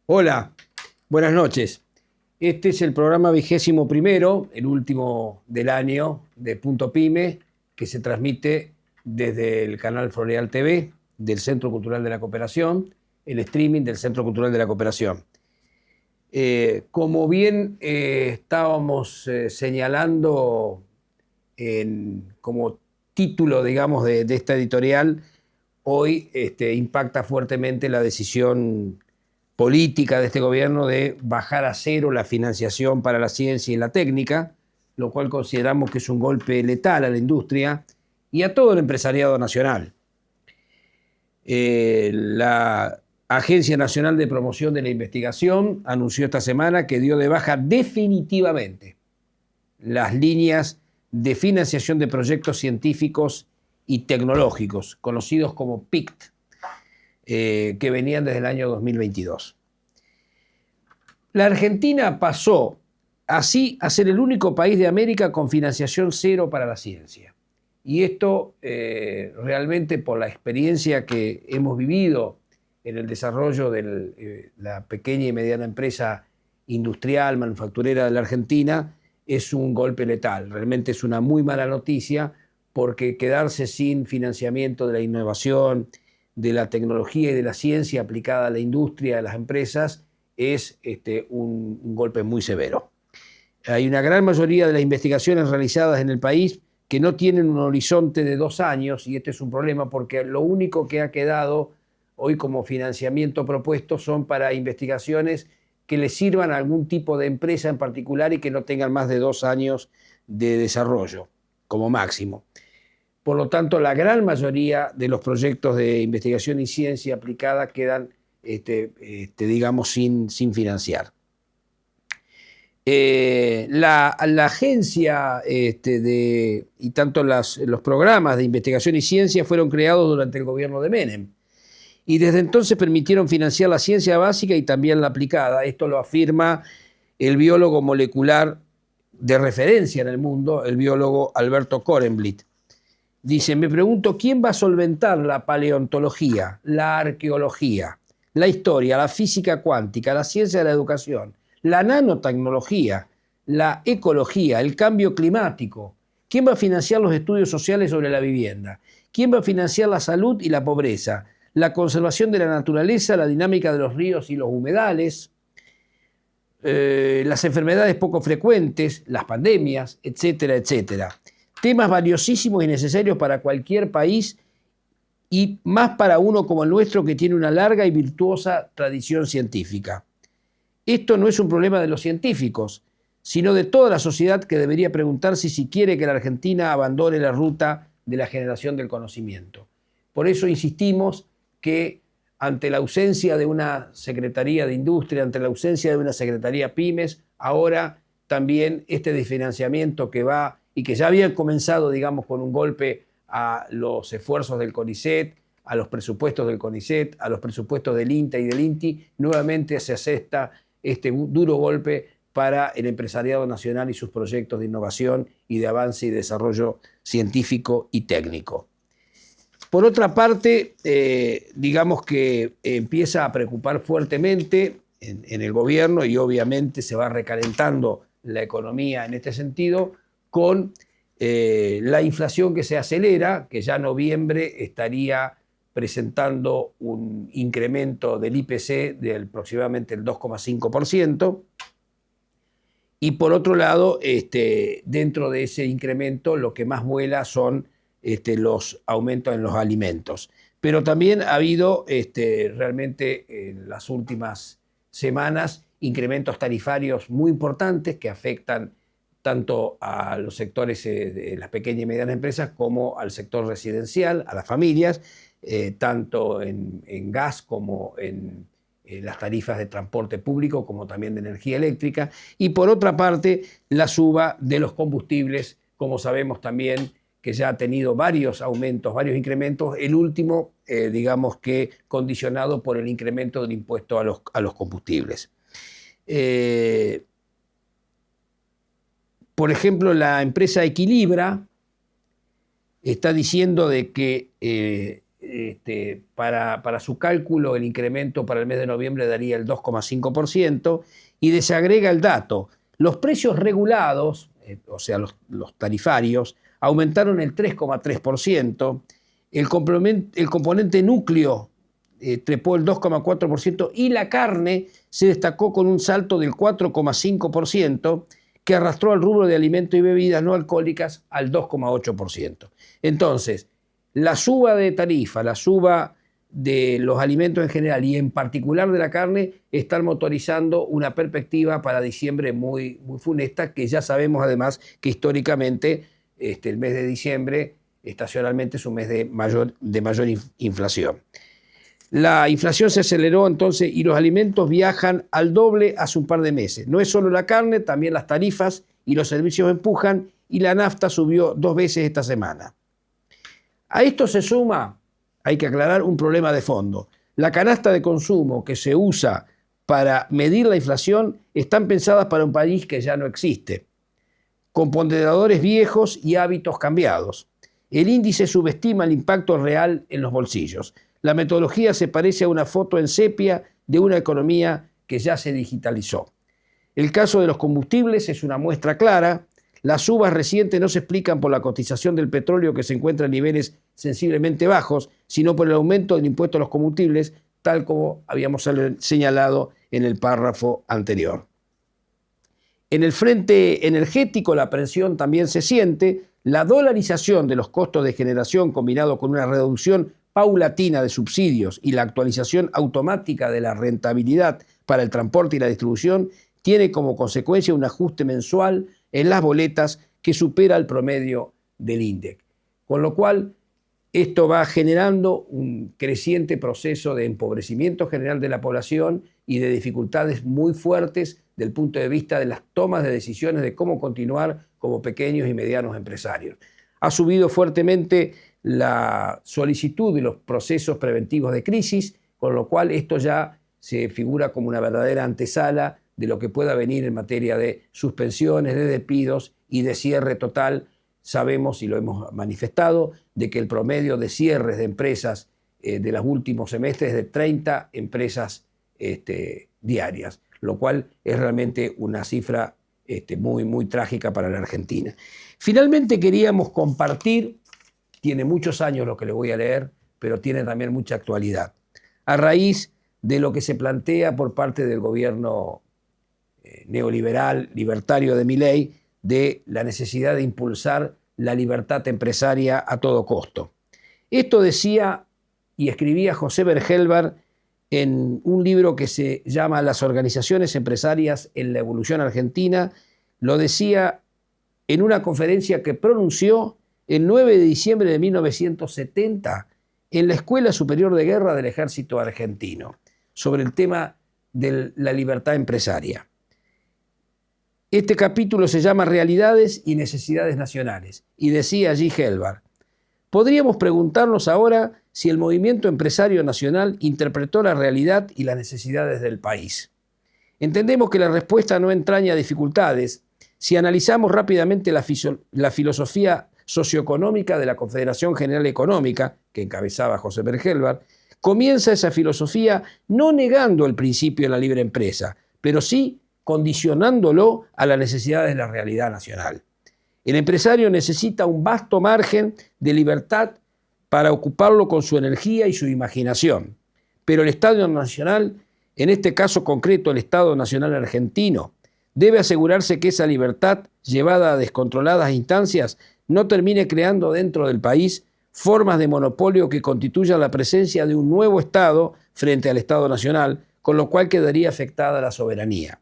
Hola, buenas noches. Este es el programa 21º, el último del año de Punto Pyme, que se transmite desde el canal Floreal TV del Centro Cultural de la Cooperación, el streaming del Centro Cultural de la Cooperación. Como bien estábamos señalando como título, digamos, de esta editorial, hoy impacta fuertemente la decisión política de este gobierno de bajar a cero la financiación para la ciencia y la técnica, lo cual consideramos que es un golpe letal a la industria y a todo el empresariado nacional. La Agencia Nacional de Promoción de la Investigación anunció esta semana que dio de baja definitivamente las líneas de financiación de proyectos científicos y tecnológicos, conocidos como PICT, que venían desde el año 2022. La Argentina pasó así a ser el único país de América con financiación cero para la ciencia. Y esto realmente por la experiencia que hemos vivido en el desarrollo de la pequeña y mediana empresa industrial, manufacturera de la Argentina, es un golpe letal. Realmente es una muy mala noticia porque quedarse sin financiamiento de la innovación, de la tecnología y de la ciencia aplicada a la industria, a las empresas, es un golpe muy severo. Hay una gran mayoría de las investigaciones realizadas en el país que no tienen un horizonte de 2 años, y este es un problema porque lo único que ha quedado hoy como financiamiento propuesto son para investigaciones que le sirvan a algún tipo de empresa en particular y que no tengan más de 2 años de desarrollo, como máximo. Por lo tanto, la gran mayoría de los proyectos de investigación y ciencia aplicada quedan, digamos, sin financiar. La agencia y tanto los programas de investigación y ciencia fueron creados durante el gobierno de Menem y desde entonces permitieron financiar la ciencia básica y también la aplicada. Esto lo afirma el biólogo molecular de referencia en el mundo, el biólogo Alberto Korenblit. Dice, me pregunto, ¿quién va a solventar la paleontología, la arqueología, la historia, la física cuántica, la ciencia de la educación, la nanotecnología, la ecología, el cambio climático? ¿Quién va a financiar los estudios sociales sobre la vivienda? ¿Quién va a financiar la salud y la pobreza, la conservación de la naturaleza, la dinámica de los ríos y los humedales, las enfermedades poco frecuentes, las pandemias, etcétera, etcétera? Temas valiosísimos y necesarios para cualquier país y más para uno como el nuestro que tiene una larga y virtuosa tradición científica. Esto no es un problema de los científicos, sino de toda la sociedad que debería preguntarse si quiere que la Argentina abandone la ruta de la generación del conocimiento. Por eso insistimos que ante la ausencia de una Secretaría de Industria, ante la ausencia de una Secretaría Pymes, ahora también este desfinanciamiento que va y que ya había comenzado, digamos, con un golpe a los esfuerzos del CONICET, a los presupuestos del CONICET, a los presupuestos del INTA y del INTI, nuevamente se asesta este duro golpe para el empresariado nacional y sus proyectos de innovación y de avance y desarrollo científico y técnico. Por otra parte, digamos que empieza a preocupar fuertemente en el gobierno y obviamente se va recalentando la economía en este sentido con la inflación que se acelera, que ya en noviembre estaría presentando un incremento del IPC de aproximadamente el 2,5%. Y por otro lado, dentro de ese incremento lo que más vuela son los aumentos en los alimentos. Pero también ha habido realmente en las últimas semanas incrementos tarifarios muy importantes que afectan tanto a los sectores de las pequeñas y medianas empresas como al sector residencial, a las familias, tanto en gas como en las tarifas de transporte público, como también de energía eléctrica. Y por otra parte, la suba de los combustibles, como sabemos también que ya ha tenido varios aumentos, varios incrementos, el último, digamos que condicionado por el incremento del impuesto a los combustibles. Por ejemplo, la empresa Equilibra está diciendo de que para su cálculo el incremento para el mes de noviembre daría el 2,5% y desagrega el dato. Los precios regulados, o sea, los tarifarios, aumentaron el 3,3%, el componente núcleo trepó el 2,4% y la carne se destacó con un salto del 4,5% que arrastró al rubro de alimentos y bebidas no alcohólicas al 2,8%. Entonces, la suba de tarifa, la suba de los alimentos en general y en particular de la carne están motorizando una perspectiva para diciembre muy, muy funesta, que ya sabemos además que históricamente el mes de diciembre estacionalmente es un mes de mayor inflación. La inflación se aceleró entonces y los alimentos viajan al doble hace un par de meses. No es solo la carne, también las tarifas y los servicios empujan y la nafta subió 2 veces esta semana. A esto se suma, hay que aclarar, un problema de fondo. La canasta de consumo que se usa para medir la inflación están pensadas para un país que ya no existe, con ponderadores viejos y hábitos cambiados. El índice subestima el impacto real en los bolsillos. La metodología se parece a una foto en sepia de una economía que ya se digitalizó. El caso de los combustibles es una muestra clara. Las subas recientes no se explican por la cotización del petróleo que se encuentra en niveles sensiblemente bajos, sino por el aumento del impuesto a los combustibles, tal como habíamos señalado en el párrafo anterior. En el frente energético la presión también se siente. La dolarización de los costos de generación combinado con una reducción paulatina de subsidios y la actualización automática de la rentabilidad para el transporte y la distribución tiene como consecuencia un ajuste mensual en las boletas que supera el promedio del INDEC. Con lo cual, esto va generando un creciente proceso de empobrecimiento general de la población y de dificultades muy fuertes del punto de vista de las tomas de decisiones de cómo continuar como pequeños y medianos empresarios. Ha subido fuertemente la solicitud de los procesos preventivos de crisis, con lo cual esto ya se figura como una verdadera antesala de lo que pueda venir en materia de suspensiones, de despidos y de cierre total. Sabemos, y lo hemos manifestado, de que el promedio de cierres de empresas de los últimos semestres es de 30 empresas diarias, lo cual es realmente una cifra muy, muy trágica para la Argentina. Finalmente queríamos compartir, tiene muchos años lo que le voy a leer, pero tiene también mucha actualidad, a raíz de lo que se plantea por parte del gobierno neoliberal, libertario de Milei, de la necesidad de impulsar la libertad empresaria a todo costo. Esto decía y escribía José Bergelbar en un libro que se llama Las organizaciones empresarias en la evolución argentina. Lo decía en una conferencia que pronunció el 9 de diciembre de 1970 en la Escuela Superior de Guerra del Ejército Argentino sobre el tema de la libertad empresaria. Este capítulo se llama Realidades y Necesidades Nacionales y decía allí Helvar: podríamos preguntarnos ahora si el movimiento empresario nacional interpretó la realidad y las necesidades del país. Entendemos que la respuesta no entraña dificultades si analizamos rápidamente la filosofía socioeconómica de la Confederación General Económica, que encabezaba José Bergelbar. Comienza esa filosofía no negando el principio de la libre empresa, pero sí condicionándolo a las necesidades de la realidad nacional. El empresario necesita un vasto margen de libertad para ocuparlo con su energía y su imaginación, pero el Estado Nacional, en este caso concreto el Estado Nacional Argentino, debe asegurarse que esa libertad, llevada a descontroladas instancias, no termine creando dentro del país formas de monopolio que constituyan la presencia de un nuevo Estado frente al Estado Nacional, con lo cual quedaría afectada la soberanía.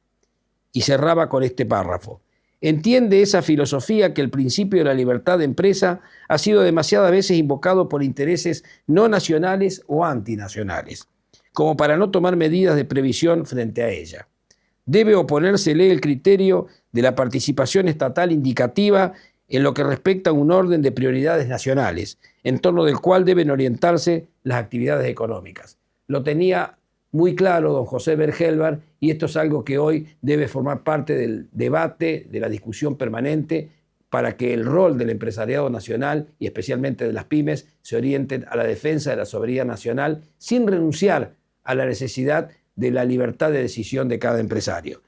Y cerraba con este párrafo: entiende esa filosofía que el principio de la libertad de empresa ha sido demasiadas veces invocado por intereses no nacionales o antinacionales, como para no tomar medidas de previsión frente a ella. Debe oponérsele el criterio de la participación estatal indicativa en lo que respecta a un orden de prioridades nacionales, en torno del cual deben orientarse las actividades económicas. Lo tenía muy claro don José Bergelbar, y esto es algo que hoy debe formar parte del debate, de la discusión permanente, para que el rol del empresariado nacional y especialmente de las pymes se orienten a la defensa de la soberanía nacional sin renunciar a la necesidad de la libertad de decisión de cada empresario.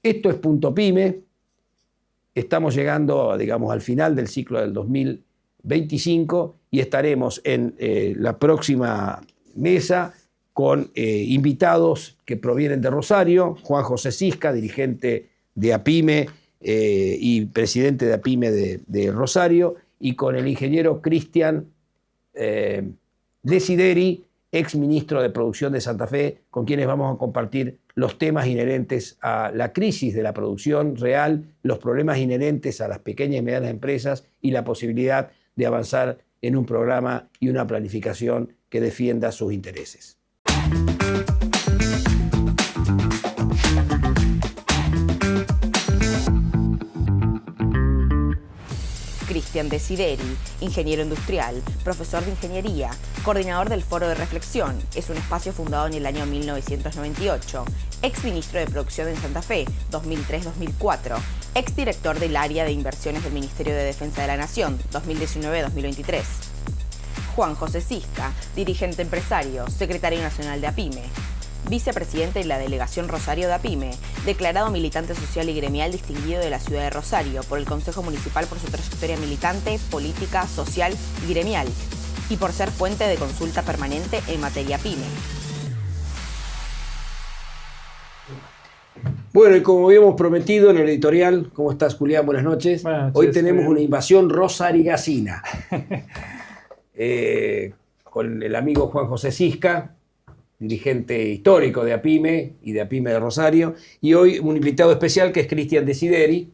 Esto es Punto Pyme. Estamos llegando, digamos, al final del ciclo del 2025 y estaremos en la próxima mesa con invitados que provienen de Rosario, Juan José Cisca, dirigente de APYME y presidente de APYME de Rosario, y con el ingeniero Cristian Desideri, ex ministro de Producción de Santa Fe, con quienes vamos a compartir los temas inherentes a la crisis de la producción real, los problemas inherentes a las pequeñas y medianas empresas y la posibilidad de avanzar en un programa y una planificación que defienda sus intereses. Cristian Desideri, ingeniero industrial, profesor de ingeniería, coordinador del Foro de Reflexión. Es un espacio fundado en el año 1998. Ex ministro de Producción en Santa Fe, 2003-2004. Ex director del área de inversiones del Ministerio de Defensa de la Nación, 2019-2023. Juan José Cisca, dirigente empresario, secretario nacional de APYME. Vicepresidente de la Delegación Rosario de APYME, declarado militante social y gremial distinguido de la ciudad de Rosario por el Consejo Municipal por su trayectoria militante, política, social y gremial, y por ser fuente de consulta permanente en materia PYME. Bueno, y como habíamos prometido en el editorial, ¿cómo estás, Julián? Buenas noches. Buenas noches. Hoy tenemos una invasión rosarigacina con el amigo Juan José Cisca, dirigente histórico de APYME y de APYME de Rosario, y hoy un invitado especial que es Cristian Desideri,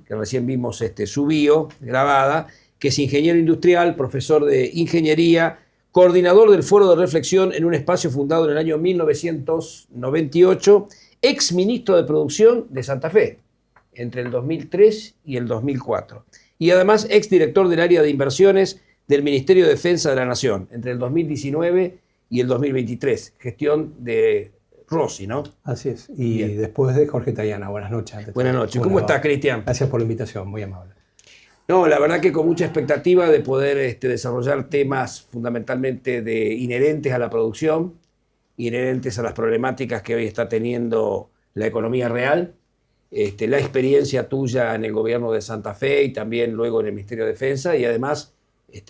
que recién vimos su bio grabada, que es ingeniero industrial, profesor de ingeniería, coordinador del Foro de Reflexión en un espacio fundado en el año 1998, ex ministro de Producción de Santa Fe entre el 2003 y el 2004, y además ex director del área de inversiones del Ministerio de Defensa de la Nación entre el 2019 y el 2023, gestión de Rossi, ¿no? Así es, y Bien. Después de Jorge Tayana. Buenas noches. Buenas noches. ¿Cómo estás, Cristian? Gracias por la invitación, muy amable. No, la verdad que con mucha expectativa de poder desarrollar temas fundamentalmente inherentes a la producción, inherentes a las problemáticas que hoy está teniendo la economía real, la experiencia tuya en el gobierno de Santa Fe y también luego en el Ministerio de Defensa, y además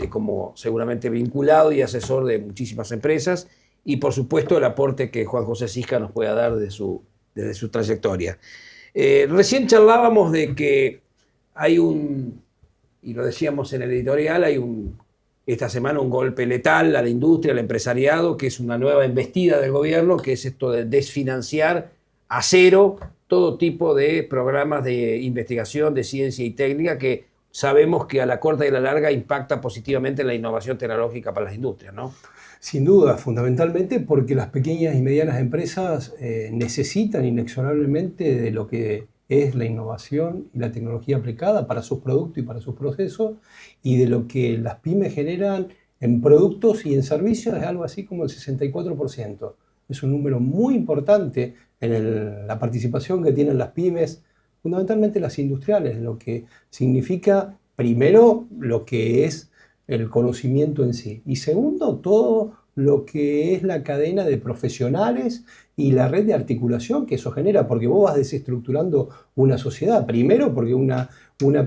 como seguramente vinculado y asesor de muchísimas empresas, y por supuesto el aporte que Juan José Cisca nos pueda dar desde su trayectoria. Recién charlábamos de que hay y lo decíamos en el editorial, esta semana un golpe letal a la industria, al empresariado, que es una nueva embestida del gobierno, que es esto de desfinanciar a cero todo tipo de programas de investigación, de ciencia y técnica, que sabemos que a la corta y a la larga impacta positivamente en la innovación tecnológica para las industrias, ¿no? Sin duda, fundamentalmente porque las pequeñas y medianas empresas necesitan inexorablemente de lo que es la innovación y la tecnología aplicada para sus productos y para sus procesos, y de lo que las pymes generan en productos y en servicios es algo así como el 64%. Es un número muy importante en la participación que tienen las pymes, fundamentalmente las industriales, lo que significa, primero, lo que es el conocimiento en sí, y segundo, todo lo que es la cadena de profesionales y la red de articulación que eso genera, porque vos vas desestructurando una sociedad. Primero, porque una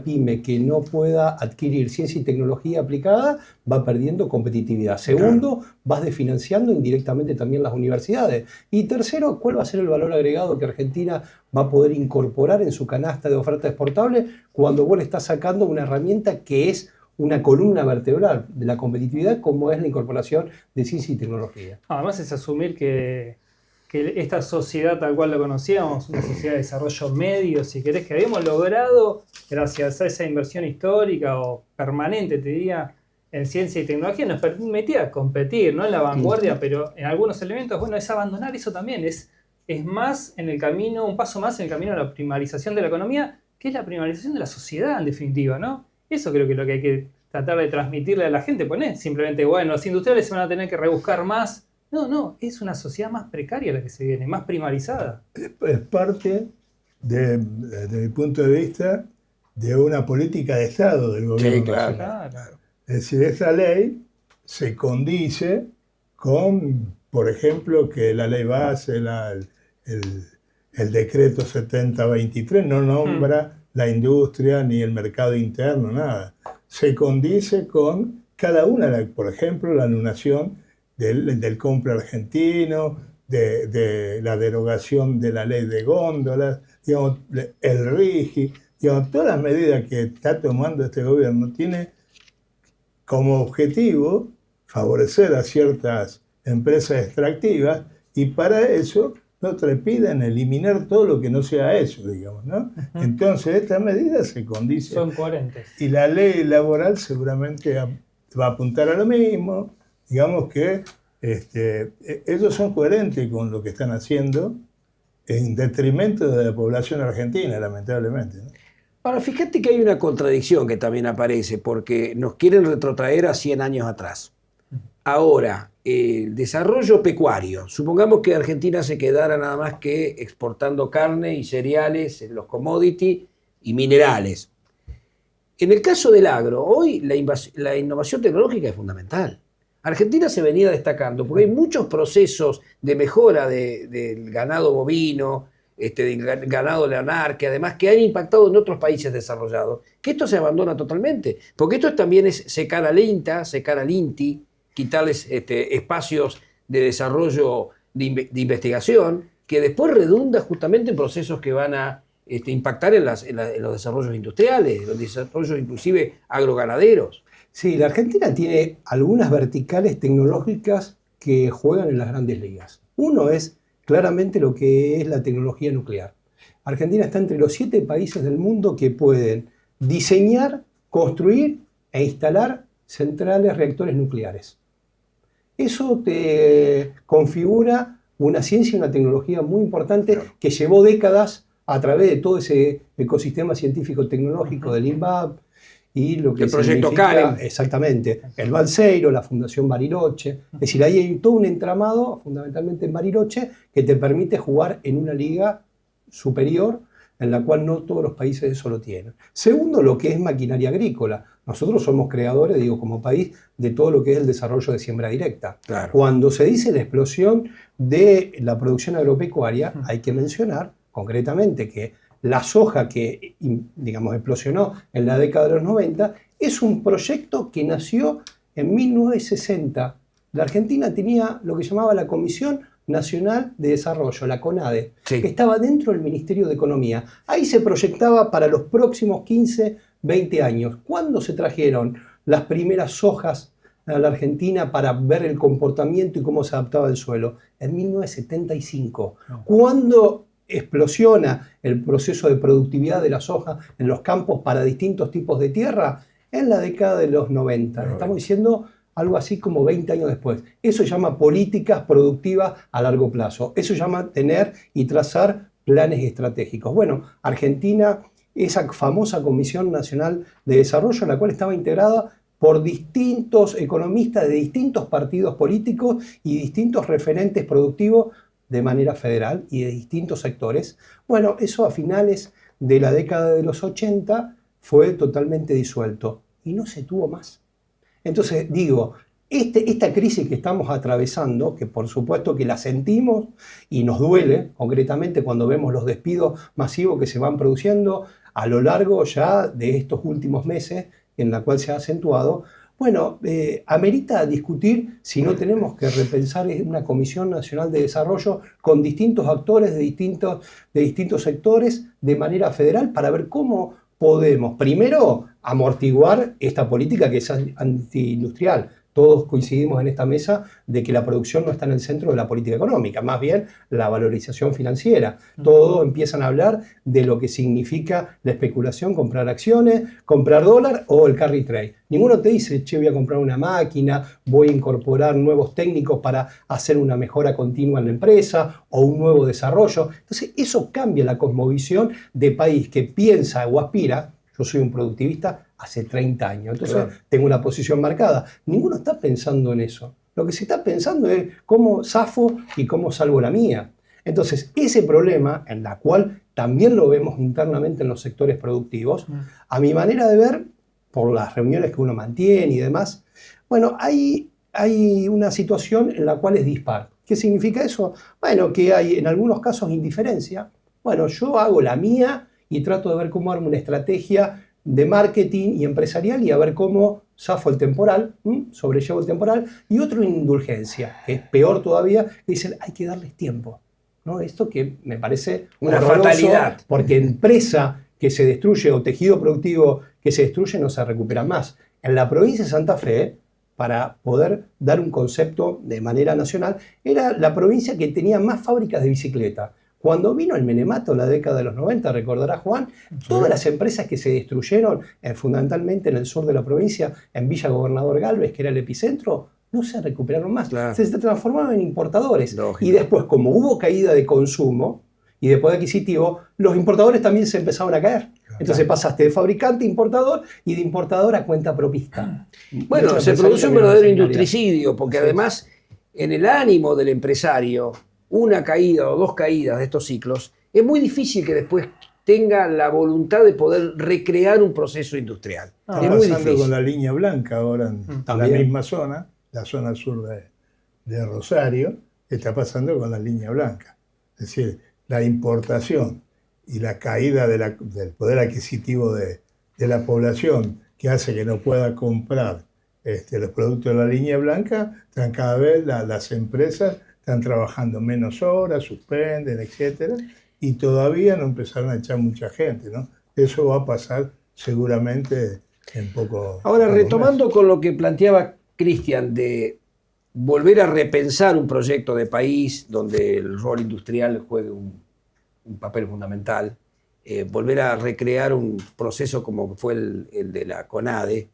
pyme que no pueda adquirir ciencia y tecnología aplicada va perdiendo competitividad. Segundo, vas desfinanciando indirectamente también las universidades. Y tercero, ¿cuál va a ser el valor agregado que Argentina va a poder incorporar en su canasta de oferta exportable cuando vos le estás sacando una herramienta que es una columna vertebral de la competitividad, como es la incorporación de ciencia y tecnología? Además es asumir que esta sociedad tal cual la conocíamos, una sociedad de desarrollo medio, si querés, que habíamos logrado, gracias a esa inversión histórica o permanente, te diría, en ciencia y tecnología, nos permitía competir, no en la vanguardia, pero en algunos elementos, bueno, es abandonar eso también, es más en el camino, un paso más en el camino a la primarización de la economía, que es la primarización de la sociedad, en definitiva, ¿no? Eso creo que es lo que hay que tratar de transmitirle a la gente, pues no es simplemente, bueno, los industriales se van a tener que rebuscar más. No, es una sociedad más precaria la que se viene, más primarizada. Es parte, desde mi punto de vista, de una política de Estado del gobierno. Sí, claro. Claro. Es decir, esta ley se condice con, por ejemplo, que la ley base, el decreto 7023, no nombra la industria ni el mercado interno, nada. Se condice con cada una, por ejemplo, la anulación del compra argentino, de la derogación de la ley de góndolas, digamos, el RIGI, digamos, todas las medidas que está tomando este gobierno tiene como objetivo favorecer a ciertas empresas extractivas y para eso no te piden eliminar todo lo que no sea eso, digamos, ¿no? Entonces estas medidas se condicen. Son coherentes. Y la ley laboral seguramente va a apuntar a lo mismo, digamos que ellos son coherentes con lo que están haciendo en detrimento de la población argentina, lamentablemente, ¿no? Ahora, fíjate que hay una contradicción que también aparece, porque nos quieren retrotraer a 100 años atrás. Ahora, el desarrollo pecuario, supongamos que Argentina se quedara nada más que exportando carne y cereales, los commodities y minerales. En el caso del agro, hoy la innovación tecnológica es fundamental. Argentina se venía destacando porque hay muchos procesos de mejora del ganado bovino, del ganado lanar, que además que han impactado en otros países desarrollados, que esto se abandona totalmente, porque esto también es secar al INTA, secar al INTI, quitarles espacios de desarrollo de investigación, que después redunda justamente en procesos que van a impactar en los desarrollos industriales, los desarrollos inclusive agroganaderos. Sí, la Argentina tiene algunas verticales tecnológicas que juegan en las grandes ligas. Uno es claramente lo que es la tecnología nuclear. Argentina está entre los 7 países del mundo que pueden diseñar, construir e instalar centrales reactores nucleares. Eso te configura una ciencia y una tecnología muy importante que llevó décadas a través de todo ese ecosistema científico-tecnológico del INVAP y lo que el proyecto significa, Karen. Exactamente, el Balseiro, la Fundación Bariloche. Es decir, ahí hay todo un entramado, fundamentalmente en Bariloche, que te permite jugar en una liga superior en la cual no todos los países eso lo tienen. Segundo, lo que es maquinaria agrícola. Nosotros somos creadores, digo, como país, de todo lo que es el desarrollo de siembra directa. Claro. Cuando se dice la explosión de la producción agropecuaria, hay que mencionar concretamente que la soja que, digamos, explosionó en la década de los 90 es un proyecto que nació en 1960. La Argentina tenía lo que llamaba la Comisión Nacional de Desarrollo, la CONADE, Sí. que estaba dentro del Ministerio de Economía. Ahí se proyectaba para los próximos 15, 20 años. ¿Cuándo se trajeron las primeras sojas a la Argentina para ver el comportamiento y cómo se adaptaba el suelo? En 1975. ¿Cuándo explosiona el proceso de productividad de la soja en los campos para distintos tipos de tierra? En la década de los 90. Estamos diciendo algo así como 20 años después. Eso se llama políticas productivas a largo plazo. Eso se llama tener y trazar planes estratégicos. Bueno, Argentina, esa famosa Comisión Nacional de Desarrollo, en la cual estaba integrada por distintos economistas de distintos partidos políticos y distintos referentes productivos de manera federal y de distintos sectores. Bueno, eso a finales de la década de los 80 fue totalmente disuelto y no se tuvo más. Entonces, digo, esta crisis que estamos atravesando, que por supuesto que la sentimos y nos duele, concretamente cuando vemos los despidos masivos que se van produciendo a lo largo ya de estos últimos meses, en la cual se ha acentuado, bueno, amerita discutir si no tenemos que repensar una Comisión Nacional de Desarrollo con distintos actores de distintos sectores de manera federal para ver cómo podemos, primero, amortiguar esta política que es antiindustrial. Todos coincidimos en esta mesa de que la producción no está en el centro de la política económica, más bien la valorización financiera. Todos empiezan a hablar de lo que significa la especulación, comprar acciones, comprar dólar o el carry trade. Ninguno te dice, che, voy a comprar una máquina, voy a incorporar nuevos técnicos para hacer una mejora continua en la empresa o un nuevo desarrollo. Entonces, eso cambia la cosmovisión de país que piensa o aspira. Yo soy un productivista hace 30 años, entonces tengo una posición marcada. Ninguno está pensando en eso. Lo que se está pensando es cómo zafo y cómo salvo la mía. Entonces, ese problema, en la cual también lo vemos internamente en los sectores productivos, a mi manera de ver, por las reuniones que uno mantiene y demás, bueno, hay una situación en la cual es dispar. ¿Qué significa eso? Bueno, que hay en algunos casos indiferencia. Bueno, yo hago la mía y trato de ver cómo armo una estrategia de marketing y empresarial y a ver cómo zafo el temporal, sobrellevo el temporal, y otro indulgencia, que es peor todavía, que dicen hay que darles tiempo, ¿no? Esto que me parece una horroroso, fatalidad. porque empresa que se destruye o tejido productivo que se destruye no se recupera más. En la provincia de Santa Fe, para poder dar un concepto de manera nacional, era la provincia que tenía más fábricas de bicicleta. Cuando vino el menemato en la década de los 90, recordará Juan, todas las empresas que se destruyeron, fundamentalmente en el sur de la provincia, en Villa Gobernador Galvez, que era el epicentro, no se recuperaron más. Claro. Se transformaron en importadores. Lógico. Y después, como hubo caída de consumo y de poder adquisitivo, los importadores también se empezaron a caer. Entonces pasaste de fabricante a importador y de importador a cuenta propista. Bueno, Muchos se empresarios produce un terminaron verdadero en realidad. industricidio, porque además en el ánimo del empresario, una caída o dos caídas de estos ciclos, es muy difícil que después tenga la voluntad de poder recrear un proceso industrial. Está Es muy pasando difícil. con la línea blanca ahora en la También. misma zona, la zona sur de Rosario, está pasando con la línea blanca. Es decir, la importación y la caída del poder adquisitivo de la población, que hace que no pueda comprar los productos de la línea blanca, están cada vez las empresas están trabajando menos horas, suspenden, etcétera, y todavía no empezaron a echar mucha gente, ¿no? Eso va a pasar seguramente en poco. Ahora, pocos retomando con lo que planteaba Cristian de volver a repensar un proyecto de país donde el rol industrial juegue un papel fundamental, volver a recrear un proceso como fue el de la CONADE,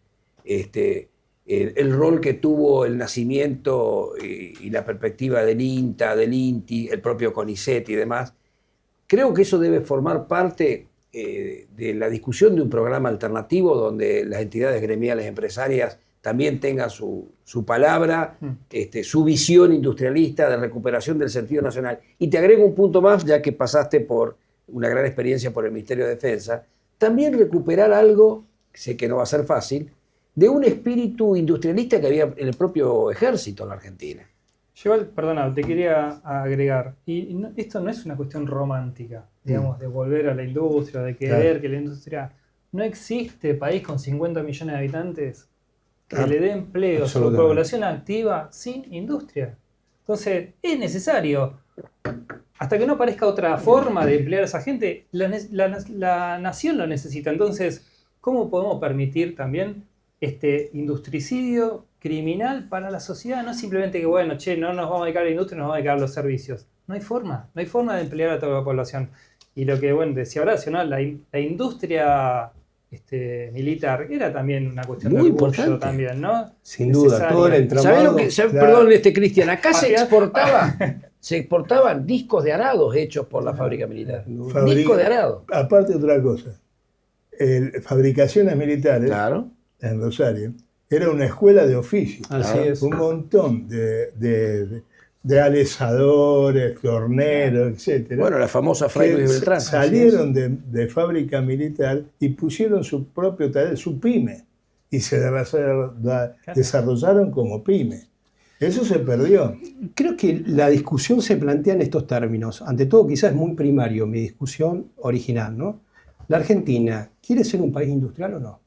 el rol que tuvo el nacimiento y la perspectiva del INTA, del INTI, el propio CONICET y demás, creo que eso debe formar parte de la discusión de un programa alternativo donde las entidades gremiales empresarias también tengan su palabra, su visión industrialista de recuperación del sentido nacional. Y te agrego un punto más, ya que pasaste por una gran experiencia por el Ministerio de Defensa, también recuperar algo, sé que no va a ser fácil, de un espíritu industrialista que había en el propio ejército en la Argentina. Yo, perdona, te quería agregar, y esto no es una cuestión romántica, digamos, de volver a la industria, de querer que la industria... No existe país con 50 millones de habitantes que le dé empleo a su población activa sin industria. Entonces, es necesario, hasta que no aparezca otra forma de emplear a esa gente, la nación lo necesita. Entonces, ¿cómo podemos permitir también este industricidio criminal para la sociedad? No es simplemente que, bueno, no nos vamos a dedicar a la industria, nos vamos a dedicar a los servicios. No hay forma de emplear a toda la población. Y lo que, bueno, decía Horacio, ¿no? La industria militar era también una cuestión muy de orgullo importante también, ¿no? Sin duda, Necesaria. todo el entramado. ¿Sabés lo que, Claro. Perdón, Cristian, acá se Mafia. exportaban discos de arados hechos por la fábrica militar. Fabrica- Discos de arado. Aparte, otra cosa, fabricaciones militares Claro. en Rosario era una escuela de oficio. Así es. Un montón de alesadores, torneros, etcétera. Bueno, la famosa Fray que Luis Beltrán. salieron de fábrica militar y pusieron su propio taller, su pyme, y se desarrollaron como pyme. Eso se perdió. Creo que la discusión se plantea en estos términos. Ante todo, quizás es muy primario mi discusión original, ¿no? La Argentina, ¿quiere ser un país industrial o no?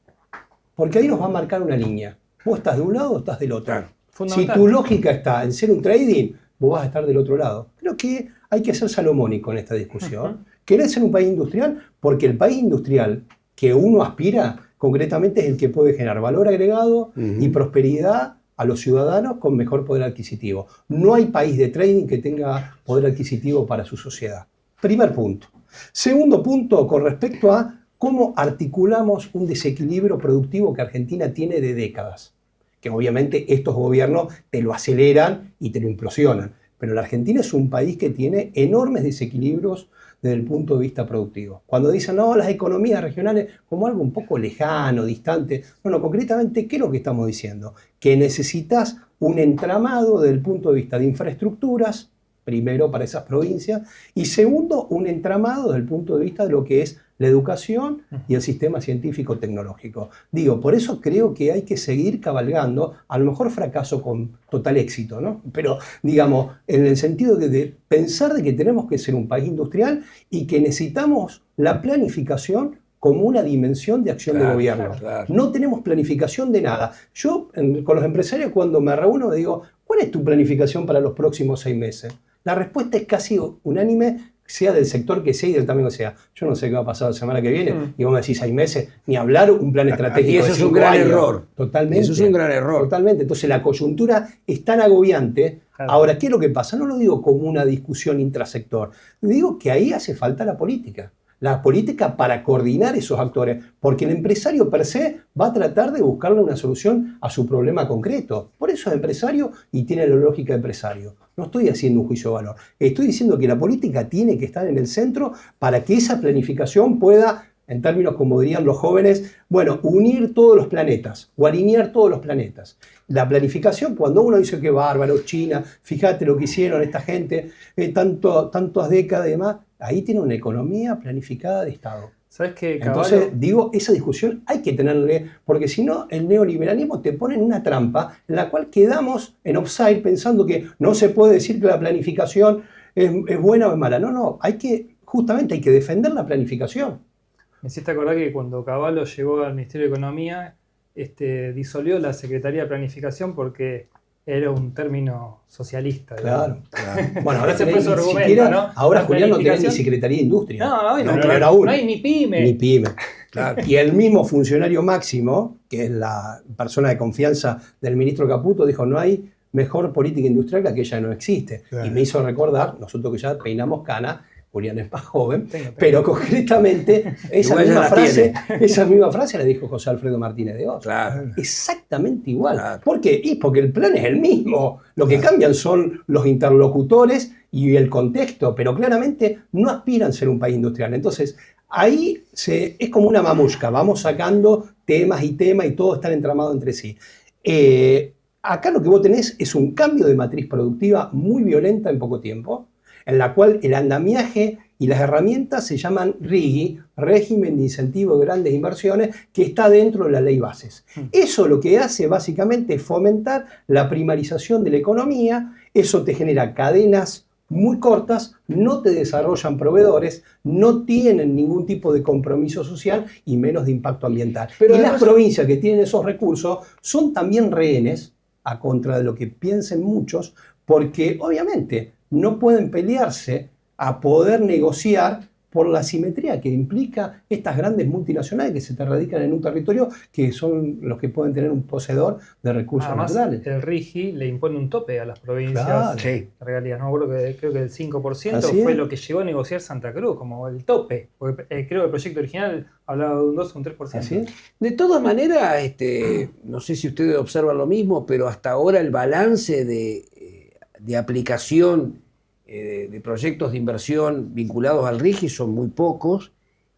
Porque ahí nos va a marcar una línea. Vos estás de un lado o estás del otro. Claro. Si Fundamental. tu lógica está en ser un trading, vos vas a estar del otro lado. Creo que hay que ser salomónico en esta discusión. ¿Querés ser un país industrial? Porque el país industrial que uno aspira, concretamente, es el que puede generar valor agregado y prosperidad a los ciudadanos con mejor poder adquisitivo. No hay país de trading que tenga poder adquisitivo para su sociedad. Primer punto. Segundo punto, con respecto a cómo articulamos un desequilibrio productivo que Argentina tiene de décadas. Que obviamente estos gobiernos te lo aceleran y te lo implosionan. Pero la Argentina es un país que tiene enormes desequilibrios desde el punto de vista productivo. Cuando dicen, no, las economías regionales como algo un poco lejano, distante. Bueno, concretamente, ¿qué es lo que estamos diciendo? Que necesitas un entramado desde el punto de vista de infraestructuras, primero para esas provincias, y segundo, un entramado desde el punto de vista de lo que es la educación y el sistema científico-tecnológico. Digo, por eso creo que hay que seguir cabalgando, a lo mejor fracaso con total éxito, ¿no? Pero, digamos, en el sentido de pensar de que tenemos que ser un país industrial y que necesitamos la planificación como una dimensión de acción de gobierno. Claro. No tenemos planificación de nada. Yo, con los empresarios, cuando me reúno, me digo, ¿cuál es tu planificación para los próximos 6 meses? La respuesta es casi unánime, sea del sector que sea y del tamaño que sea. Yo no sé qué va a pasar la semana que viene, y vos me decís 6 meses, ni hablar un plan estratégico. Y eso de es un 5 gran años. error. Totalmente. Eso es un gran error. Totalmente. Entonces la coyuntura es tan agobiante. Claro. Ahora, ¿qué es lo que pasa? No lo digo como una discusión intrasector. Digo que ahí hace falta la política. La política para coordinar esos actores, porque el empresario per se va a tratar de buscarle una solución a su problema concreto. Por eso es empresario y tiene la lógica de empresario. No estoy haciendo un juicio de valor. Estoy diciendo que la política tiene que estar en el centro para que esa planificación pueda, en términos como dirían los jóvenes, bueno, unir todos los planetas o alinear todos los planetas. La planificación, cuando uno dice que bárbaro, China, fíjate lo que hicieron esta gente, tantas décadas y demás, ahí tiene una economía planificada de Estado. ¿Sabes qué, Cavallo? Entonces, digo, esa discusión hay que tenerle, porque si no, el neoliberalismo te pone en una trampa en la cual quedamos en offside pensando que no se puede decir que la planificación es buena o es mala. No, justamente hay que defender la planificación. Me hiciste acordar que cuando Cavallo llegó al Ministerio de Economía, disolvió la Secretaría de Planificación porque era un término socialista. Claro. Bueno, ahora Ese tenés fue su ni argumento, siquiera, ¿no? ahora La Julián no tenés ni planificación. Secretaría de Industria. No hay ni pyme. Ni pyme. Claro. Y el mismo funcionario máximo, que es la persona de confianza del ministro Caputo, dijo, no hay mejor política industrial que aquella no existe. Claro. Y me hizo recordar, nosotros que ya peinamos cana, Julián es más joven, Tengo. pero concretamente esa Igual ya misma, la esa misma frase la dijo José Alfredo Martínez de Oz. Claro. Exactamente igual. Claro. ¿Por qué? Y porque el plan es el mismo. Lo que cambian son los interlocutores y el contexto, pero claramente no aspiran a ser un país industrial. Entonces, ahí es como una mamushka, vamos sacando temas y todo están entramados entre sí. Acá lo que vos tenés es un cambio de matriz productiva muy violenta en poco tiempo, en la cual el andamiaje y las herramientas se llaman RIGI, Régimen de Incentivo de Grandes Inversiones, que está dentro de la ley bases. Eso lo que hace básicamente es fomentar la primarización de la economía, eso te genera cadenas muy cortas, no te desarrollan proveedores, no tienen ningún tipo de compromiso social y menos de impacto ambiental. Pero y además, las provincias que tienen esos recursos son también rehenes, a contra de lo que piensen muchos, porque obviamente no pueden pelearse a poder negociar por la asimetría que implica estas grandes multinacionales que se te radican en un territorio que son los que pueden tener un poseedor de recursos Además, naturales. el RIGI le impone un tope a las provincias. Claro. Sí. Regalías, no me acuerdo creo que el 5% Así fue es. lo que llegó a negociar Santa Cruz, como el tope. Porque, creo que el proyecto original hablaba de un 2 o un 3%. Así es. De todas maneras, no sé si ustedes observan lo mismo, pero hasta ahora el balance de aplicación de proyectos de inversión vinculados al RIGI son muy pocos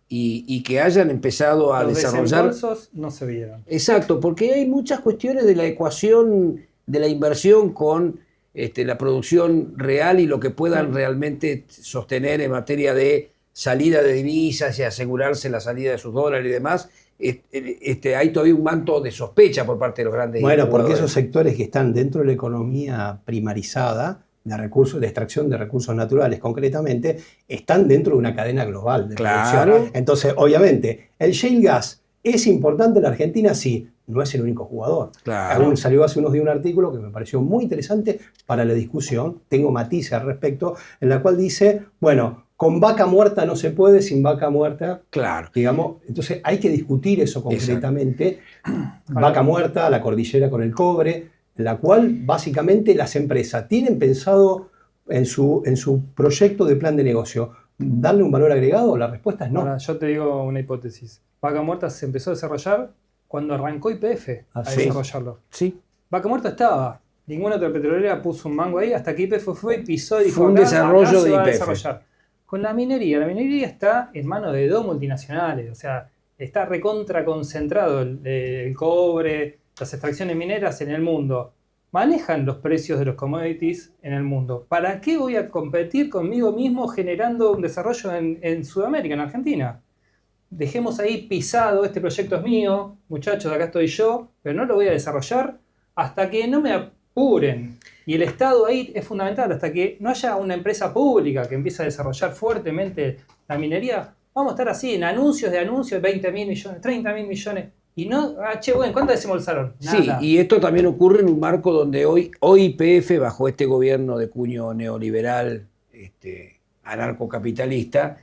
y que hayan empezado a Los desarrollar... desembolsos no se vieron. Exacto, porque hay muchas cuestiones de la ecuación de la inversión con la producción real y lo que puedan realmente sostener en materia de salida de divisas y asegurarse la salida de sus dólares y demás. Hay todavía un manto de sospecha por parte de los grandes Bueno, porque jugadores. esos sectores que están dentro de la economía primarizada, de recursos, de extracción de recursos naturales concretamente, están dentro de una cadena global de Claro. producción. Entonces, obviamente, el shale gas es importante en la Argentina, sí, no es el único jugador. Claro. Salió hace unos días un artículo que me pareció muy interesante para la discusión, tengo matices al respecto, en la cual dice, bueno, con vaca muerta no se puede, sin vaca muerta, Claro. digamos, entonces hay que discutir eso concretamente. Vaca muerta, la cordillera con el cobre, en la cual básicamente las empresas tienen pensado en su proyecto de plan de negocio darle un valor agregado. La respuesta es no. Ahora, yo te digo una hipótesis. Vaca Muerta se empezó a desarrollar cuando arrancó YPF a sí. desarrollarlo. Sí. Vaca Muerta estaba. Ninguna otra petrolera puso un mango ahí hasta que YPF fue y pisó y dijo, Fue un desarrollo acá se de va a YPF. desarrollar. Con la minería está en manos de 2 multinacionales. O sea, está recontra concentrado el cobre, las extracciones mineras en el mundo. manejan los precios de los commodities en el mundo. ¿Para qué voy a competir conmigo mismo generando un desarrollo en Sudamérica, en Argentina? Dejemos ahí pisado, este proyecto es mío, muchachos, acá estoy yo, pero no lo voy a desarrollar hasta que no me apuren. Y el Estado ahí es fundamental, hasta que no haya una empresa pública que empiece a desarrollar fuertemente la minería, vamos a estar así en anuncios de 20.000 millones, 30.000 millones. Y no, bueno, ¿cuánto desembolsaron? Nada. Sí, y esto también ocurre en un marco donde hoy YPF, bajo este gobierno de cuño neoliberal, anarcocapitalista,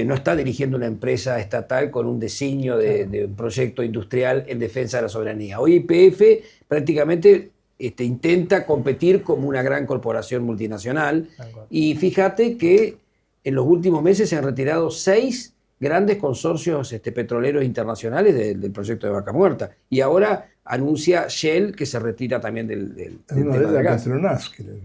no está dirigiendo una empresa estatal con un designio de un proyecto industrial en defensa de la soberanía. Hoy YPF prácticamente intenta competir como una gran corporación multinacional, y fíjate que en los últimos meses se han retirado 6 grandes consorcios petroleros internacionales del proyecto de Vaca Muerta, y ahora anuncia Shell que se retira también del Una tema de de gas. Petronas, creo.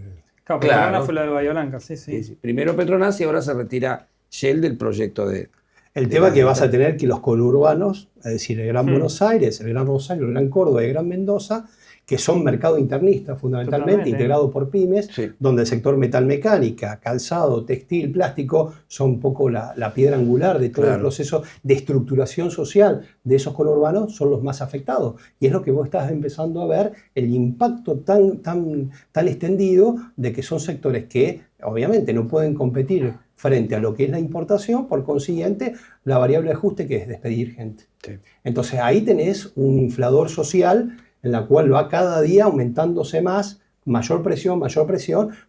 Claro, Claro. Petronas fue la de Bahía Blanca, sí. Sí. Primero Petronas y ahora se retira Shell del proyecto de... El tema que vas a tener que los conurbanos, es decir, el Gran Buenos Aires, el Gran Rosario, el Gran Córdoba y el Gran Mendoza, que son mercado internistas fundamentalmente, Totalmente. integrados por pymes, Sí. donde el sector metalmecánica, calzado, textil, plástico, son un poco la piedra angular de todo el Claro. proceso de estructuración social de esos conurbanos, son los más afectados. Y es lo que vos estás empezando a ver, el impacto tan extendido de que son sectores que obviamente no pueden competir frente a lo que es la importación, por consiguiente, la variable de ajuste que es despedir gente. Sí. Entonces ahí tenés un inflador social en la cual va cada día aumentándose más, mayor presión,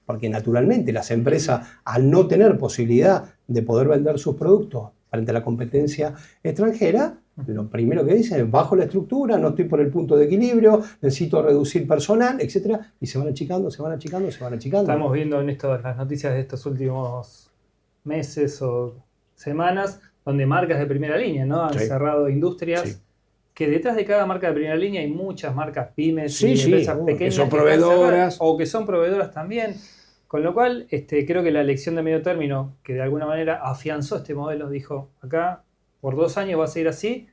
porque naturalmente las empresas, al no tener posibilidad de poder vender sus productos frente a la competencia extranjera, lo primero que dicen es: bajo la estructura, no estoy por el punto de equilibrio, necesito reducir personal, etc. Y se van achicando. Estamos viendo en las noticias de estos últimos meses o semanas, donde marcas de primera línea, ¿no? Han Sí. cerrado industrias. Sí. Que detrás de cada marca de primera línea hay muchas marcas pymes Sí, y sí, empresas que pequeñas son están proveedoras. cerradas, o que son proveedoras también. Con lo cual, creo que la elección de medio término, que de alguna manera afianzó este modelo, dijo: acá por 2 años va a seguir así,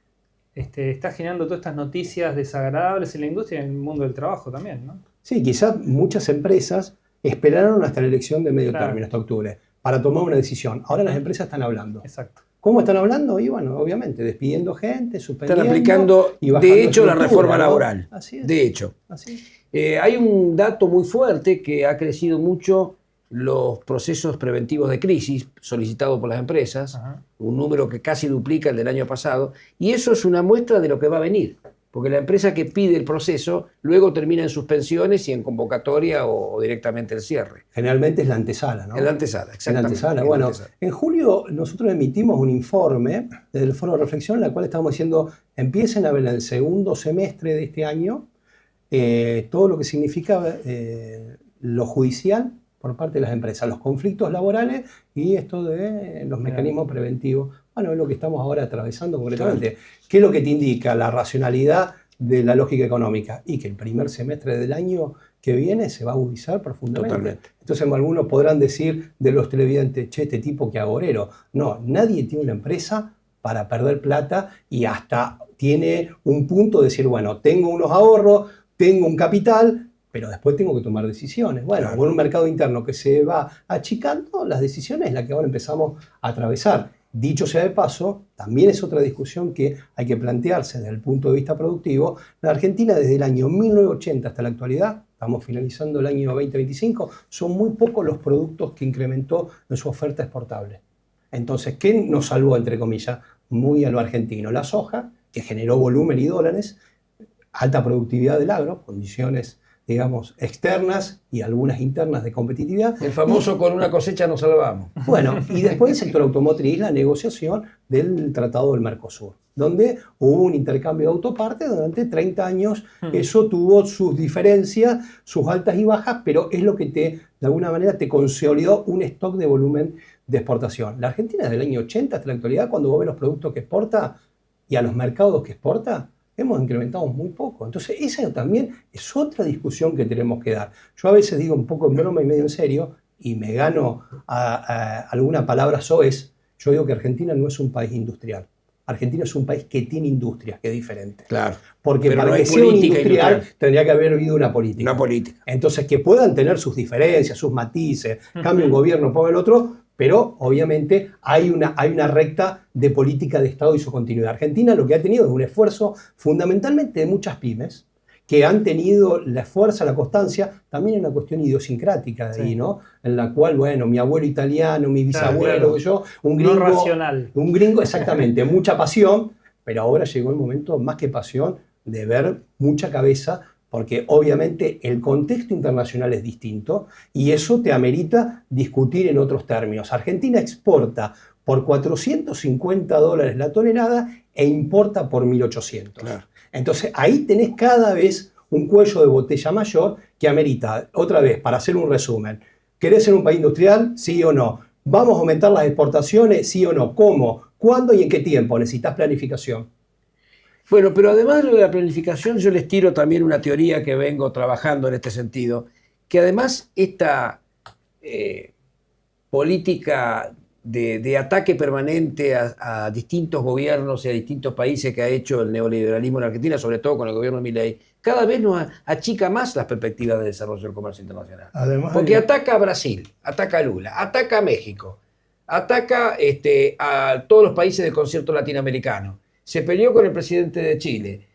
está generando todas estas noticias desagradables en la industria y en el mundo del trabajo también, ¿no? Sí, quizás muchas empresas esperaron hasta la elección de medio Claro. término, hasta octubre, para tomar una decisión. Ahora las empresas están hablando. Exacto. ¿Cómo están hablando? Y bueno, obviamente, despidiendo gente, suspendiendo. Están aplicando, y bajando de hecho, la estructura, reforma ¿no? laboral. Así es. De hecho. Así es. Hay un dato muy fuerte que ha crecido mucho: los procesos preventivos de crisis solicitados por las empresas, Ajá. un número que casi duplica el del año pasado, y eso es una muestra de lo que va a venir, porque la empresa que pide el proceso luego termina en suspensiones y en convocatoria o directamente el cierre. Generalmente es la antesala, ¿no? En la antesala, En la exactamente. antesala. en la Bueno, antesala. en julio nosotros emitimos un informe del Foro de Reflexión, en el cual estamos diciendo: empiecen a ver en el segundo semestre de este año todo lo que significa lo judicial por parte de las empresas, los conflictos laborales y esto de los mecanismos preventivos. Bueno, es lo que estamos ahora atravesando concretamente. ¿Qué es lo que te indica la racionalidad de la lógica económica? Y que el primer semestre del año que viene se va a agudizar profundamente. Totalmente. Entonces algunos podrán decir de los televidentes: che, este tipo que agorero. No, nadie tiene una empresa para perder plata y hasta tiene un punto de decir: bueno, tengo unos ahorros, tengo un capital, pero después tengo que tomar decisiones. Bueno, Claro. con un mercado interno que se va achicando, las decisiones es la que ahora empezamos a atravesar. Dicho sea de paso, también es otra discusión que hay que plantearse desde el punto de vista productivo. La Argentina, desde el año 1980 hasta la actualidad, estamos finalizando el año 2025, son muy pocos los productos que incrementó en su oferta exportable. Entonces, ¿qué nos salvó, entre comillas, muy a lo argentino? La soja, que generó volumen y dólares, alta productividad del agro, condiciones, digamos, externas y algunas internas de competitividad. El famoso "con una cosecha nos salvamos". Bueno, y después el sector automotriz, la negociación del Tratado del Mercosur, donde hubo un intercambio de autopartes durante 30 años. Eso tuvo sus diferencias, sus altas y bajas, pero es lo que de alguna manera te consolidó un stock de volumen de exportación. La Argentina, desde el año 80 hasta la actualidad, cuando vos ves los productos que exporta y a los mercados que exporta, hemos incrementado muy poco. Entonces, esa también es otra discusión que tenemos que dar. Yo a veces digo un poco en broma y medio en serio, y me gano a alguna palabra soez. Yo digo que Argentina no es un país industrial. Argentina es un país que tiene industrias, que es diferente. Claro. Porque Pero para no que hay sea un política industrial tendría que haber habido una política. Una política. Entonces, que puedan tener sus diferencias, sus matices, cambia un gobierno, ponga el otro, pero obviamente hay una recta de política de Estado y su continuidad. Argentina lo que ha tenido es un esfuerzo fundamentalmente de muchas pymes, que han tenido la fuerza, la constancia, también una cuestión idiosincrática de ahí, ¿no? En la cual, bueno, mi abuelo italiano, mi bisabuelo, claro. yo, un gringo. No racional. Un gringo, exactamente, mucha pasión, pero ahora llegó el momento, más que pasión, de ver mucha cabeza, porque obviamente el contexto internacional es distinto y eso te amerita discutir en otros términos. Argentina exporta por $450 la tonelada e importa por 1.800. Claro. Entonces ahí tenés cada vez un cuello de botella mayor que amerita, otra vez, para hacer un resumen, ¿querés ser un país industrial? ¿Sí o no? ¿Vamos a aumentar las exportaciones? ¿Sí o no? ¿Cómo? ¿Cuándo y en qué tiempo? Necesitas planificación. Bueno, pero además de la planificación, yo les tiro también una teoría que vengo trabajando en este sentido, que además esta política de ataque permanente a distintos gobiernos y a distintos países que ha hecho el neoliberalismo en Argentina, sobre todo con el gobierno de Milei, cada vez nos achica más las perspectivas de desarrollo del comercio internacional. Además, Porque ataca a Brasil, ataca a Lula, ataca a México, ataca a todos los países del concierto latinoamericano. Se peleó con el presidente de Chile.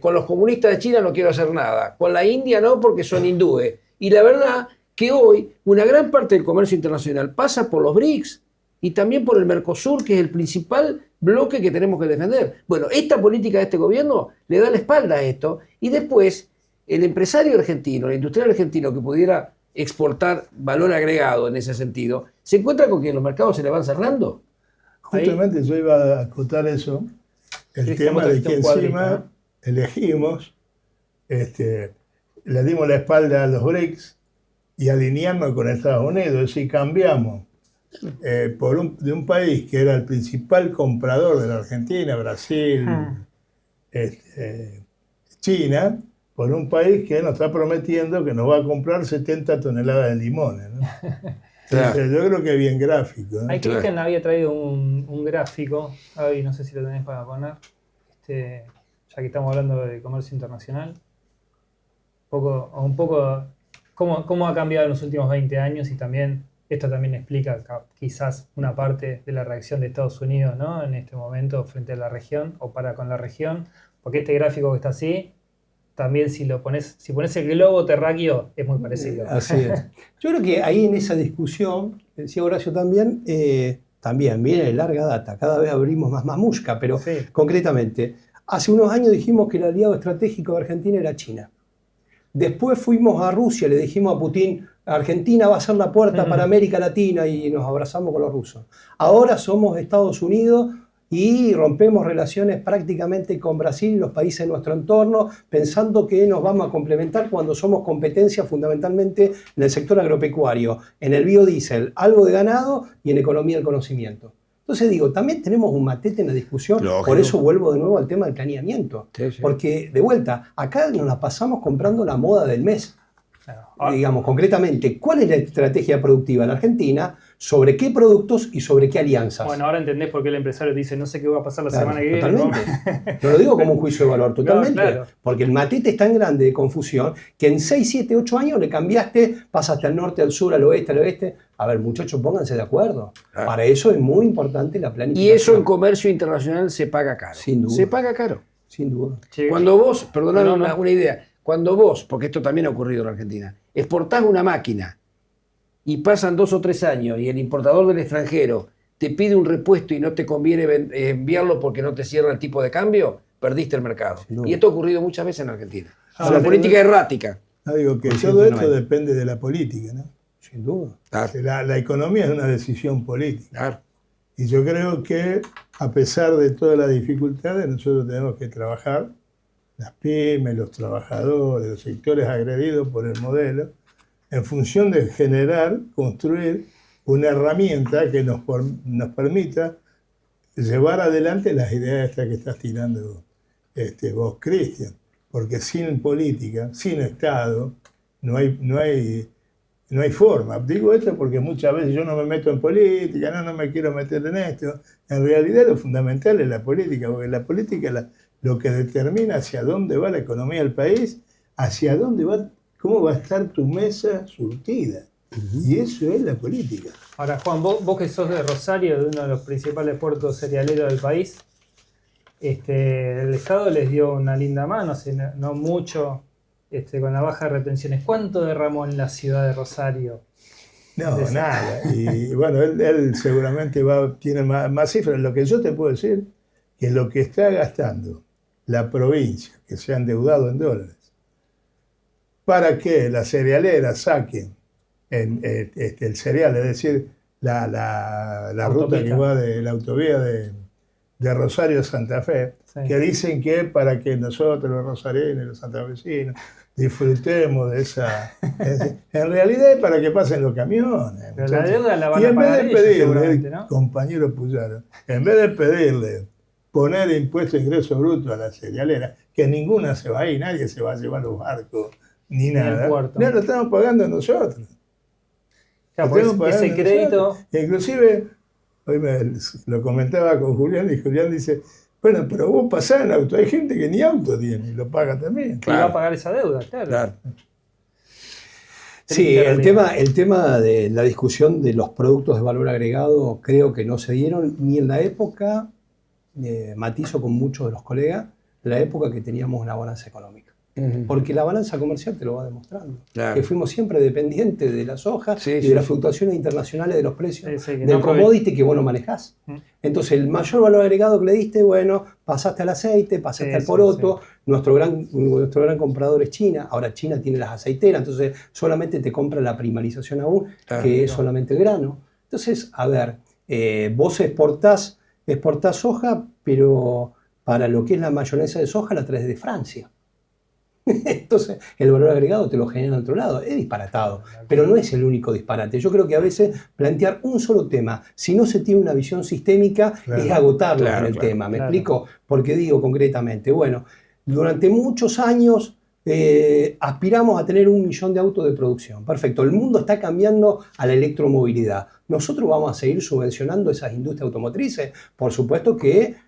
Con los comunistas de China no quiero hacer nada. Con la India no, porque son hindúes. Y la verdad que hoy una gran parte del comercio internacional pasa por los BRICS y también por el Mercosur, que es el principal bloque que tenemos que defender. Bueno, esta política de este gobierno le da la espalda a esto y después el empresario argentino, el industrial argentino que pudiera exportar valor agregado en ese sentido, se encuentra con que los mercados se le van cerrando. Justamente yo iba a acotar eso, el tema de que encima elegimos, le dimos la espalda a los BRICS y alineamos con Estados Unidos, es decir, cambiamos de un país que era el principal comprador de la Argentina, Brasil, China, por un país que nos está prometiendo que nos va a comprar 70 toneladas de limones, ¿no? Claro. Entonces, yo creo que es bien gráfico, ¿no? Ahí Cristian había traído un gráfico, Avi, no sé si lo tenés para poner, ya que estamos hablando de comercio internacional, un poco cómo ha cambiado en los últimos 20 años y también esto también explica quizás una parte de la reacción de Estados Unidos, ¿no? En este momento frente a la región o para con la región, porque este gráfico que está así, también si pones el globo terráqueo es muy parecido. Así es. Yo creo que ahí en esa discusión, decía Horacio también, también viene de larga data, cada vez abrimos más mamushka, pero Sí. concretamente, hace unos años dijimos que el aliado estratégico de Argentina era China. Después fuimos a Rusia, le dijimos a Putin, Argentina va a ser la puerta para América Latina y nos abrazamos con los rusos. Ahora somos Estados Unidos y rompemos relaciones prácticamente con Brasil y los países de nuestro entorno, pensando que nos vamos a complementar cuando somos competencia fundamentalmente en el sector agropecuario, en el biodiesel, algo de ganado y en economía del conocimiento. Entonces digo, también tenemos un matete en la discusión, Lógico. por eso vuelvo de nuevo al tema del planeamiento. Sí, sí. Porque, de vuelta, acá nos la pasamos comprando la moda del mes. Claro. Digamos, concretamente, ¿cuál es la estrategia productiva en Argentina? ¿Sobre qué productos y sobre qué alianzas? Bueno, ahora entendés por qué el empresario dice, no sé qué va a pasar la Claro, semana que viene. totalmente. No lo digo como un juicio de valor, totalmente. claro. Porque el matete es tan grande de confusión que en 6, 7, 8 años le cambiaste, pasaste al norte, al sur, al oeste, al oeste. A ver, muchachos, pónganse de acuerdo. Claro. Para eso es muy importante la Y planificación. eso en comercio internacional se paga caro. Sin duda. Se paga caro. Sin duda. Che, Cuando vos, perdóname No, no. una idea, cuando vos, porque esto también ha ocurrido en Argentina, exportás una máquina y pasan 2 o 3 años y el importador del extranjero te pide un repuesto y no te conviene enviarlo porque no te cierra el tipo de cambio, perdiste el mercado. Sin duda. Y esto ha ocurrido muchas veces en Argentina. Es Ah, una pero- política errática. No, digo que Por todo esto 190. depende de la política, ¿no? Sin duda. Claro, Que la economía es una decisión política. claro. Y yo creo que a pesar de todas las dificultades, nosotros tenemos que trabajar, las pymes, los trabajadores, los sectores agredidos por el modelo, en función de generar, construir una herramienta que nos permita llevar adelante las ideas estas que estás tirando vos, Cristian. Porque sin política, sin Estado, no hay No hay forma. Digo esto porque muchas veces yo no me meto en política, no me quiero meter en esto. En realidad lo fundamental es la política, porque la política es lo que determina hacia dónde va la economía del país, hacia dónde va, cómo va a estar tu mesa surtida. Y eso es la política. Ahora, Juan, vos que sos de Rosario, de uno de los principales puertos cerealeros del país, el Estado les dio una linda mano, no mucho, con la baja de retenciones. ¿Cuánto derramó en la ciudad de Rosario? No, nada. Y bueno, él seguramente tiene más cifras. Lo que yo te puedo decir, que lo que está gastando la provincia, que se ha endeudado en dólares, para que las cerealeras saquen el cereal, es decir, la ruta que va de la autovía de Rosario a Santa Fe, sí, que dicen que para que nosotros los rosarinos y los santafesinos disfrutemos de esa... en realidad es para que pasen los camiones. Pero la deuda la van a Y pagar en vez de ellos, pedirle, ¿no? compañero Puyaro, en vez de pedirle poner impuesto de ingreso bruto a la cerealera, que ninguna se va a ir, nadie se va a llevar los barcos, ni nada, ya lo estamos pagando nosotros. Claro, pues ese crédito... Inclusive, hoy lo comentaba con Julián, y Julián dice, bueno, pero vos pasás en auto, hay gente que ni auto tiene y lo paga también. Claro. Y va a pagar esa deuda, claro. Sí, el tema de la discusión de los productos de valor agregado creo que no se dieron ni en la época, matizo con muchos de los colegas, la época que teníamos una balanza económica. Porque la balanza comercial te lo va demostrando. Claro. Que fuimos siempre dependientes de la soja y de las fluctuaciones internacionales de los precios del commodity que vos no manejás. Entonces, el mayor valor agregado que le diste, bueno, pasaste al aceite, pasaste al poroto. Nuestro gran comprador es China. Ahora China tiene las aceiteras, entonces solamente te compra la primarización aún, que es solamente el grano. Entonces, a ver, vos exportás soja, pero para lo que es la mayonesa de soja la traes de Francia. Entonces, el valor agregado te lo genera en otro lado. Es disparatado, pero no es el único disparate. Yo creo que a veces plantear un solo tema, si no se tiene una visión sistémica, es agotarlo en el tema. ¿Me explico? Porque digo concretamente, bueno, durante muchos años aspiramos a tener 1 millón de autos de producción. Perfecto, el mundo está cambiando a la electromovilidad. ¿Nosotros vamos a seguir subvencionando esas industrias automotrices? Por supuesto que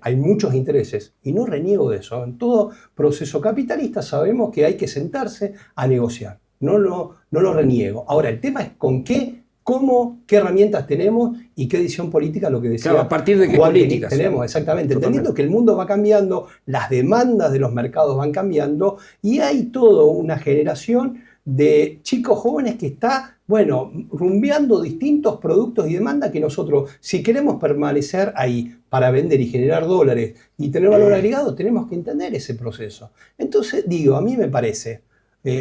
hay muchos intereses y no reniego de eso. En todo proceso capitalista sabemos que hay que sentarse a negociar. No lo reniego. Ahora, el tema es con qué, cómo, qué herramientas tenemos y qué decisión política, lo que decía. Claro, a partir de qué políticas tenemos, exactamente. Entendiendo que el mundo va cambiando, las demandas de los mercados van cambiando y hay toda una generación de chicos jóvenes que está, bueno, rumbeando distintos productos y demandas que nosotros, si queremos permanecer ahí para vender y generar dólares y tener valor agregado, tenemos que entender ese proceso. Entonces, digo, a mí me parece,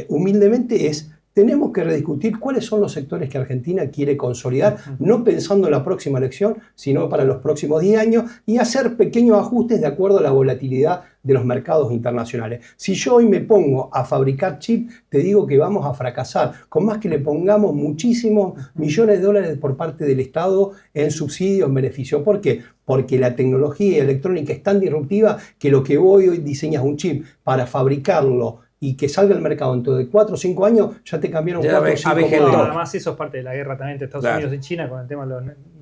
humildemente tenemos que rediscutir cuáles son los sectores que Argentina quiere consolidar, no pensando en la próxima elección, sino para los próximos 10 años y hacer pequeños ajustes de acuerdo a la volatilidad de los mercados internacionales. Si yo hoy me pongo a fabricar chips, te digo que vamos a fracasar, con más que le pongamos muchísimos millones de dólares por parte del Estado en subsidios, en beneficio. ¿Por qué? Porque la tecnología electrónica es tan disruptiva que lo que hoy diseñas un chip para fabricarlo y que salga al mercado dentro de 4 o 5 años, ya te cambiaron 4 o 5 modelos. Además, eso es parte de la guerra también entre Estados Unidos y China con el tema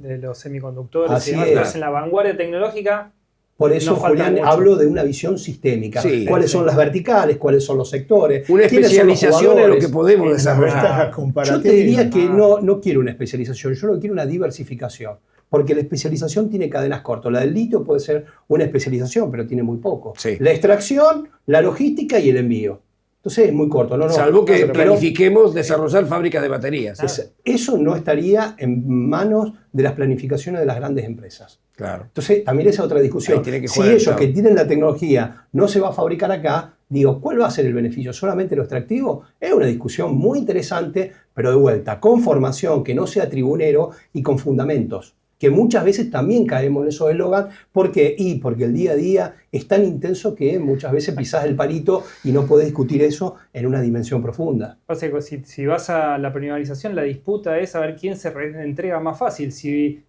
de los semiconductores. Así y demás. Estás en la vanguardia tecnológica. Por eso, Julián, hablo de una visión sistémica. ¿Cuáles son las verticales? ¿Cuáles son los sectores? Una especialización en lo que podemos desarrollar. Yo te diría que no quiero una especialización, yo lo que quiero una diversificación. Porque la especialización tiene cadenas cortas. La del litio puede ser una especialización, pero tiene muy poco. La extracción, la logística y el envío. Entonces es muy corto. Salvo que planifiquemos desarrollar fábricas de baterías. Eso no estaría en manos de las planificaciones de las grandes empresas. Claro. Entonces también esa es otra discusión. Si ellos que tienen la tecnología no se va a fabricar acá, digo, ¿cuál va a ser el beneficio? ¿Solamente lo extractivo? Es una discusión muy interesante, pero de vuelta, con formación, que no sea tribunero y con fundamentos. Que muchas veces también caemos en esos eslogans. ¿Por qué? Porque el día a día es tan intenso que muchas veces pisás el palito y no podés discutir eso en una dimensión profunda. O sea, si vas a la primarización, la disputa es a ver quién se entrega más fácil. Si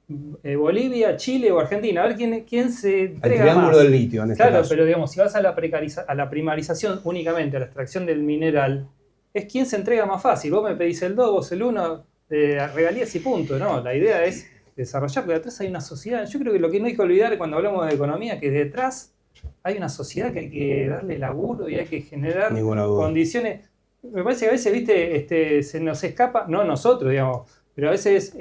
Bolivia, Chile o Argentina, a ver quién se entrega más. El triángulo del litio, en este caso. Pero digamos, si vas a la primarización únicamente, a la extracción del mineral, es quién se entrega más fácil. Vos me pedís el 2, vos el 1, regalías y punto. No, la idea es desarrollar, porque detrás hay una sociedad. Yo creo que lo que no hay que olvidar cuando hablamos de economía, que detrás hay una sociedad que hay que darle laburo y hay que generar condiciones. Me parece que a veces, viste, se nos escapa, no nosotros, digamos, pero a veces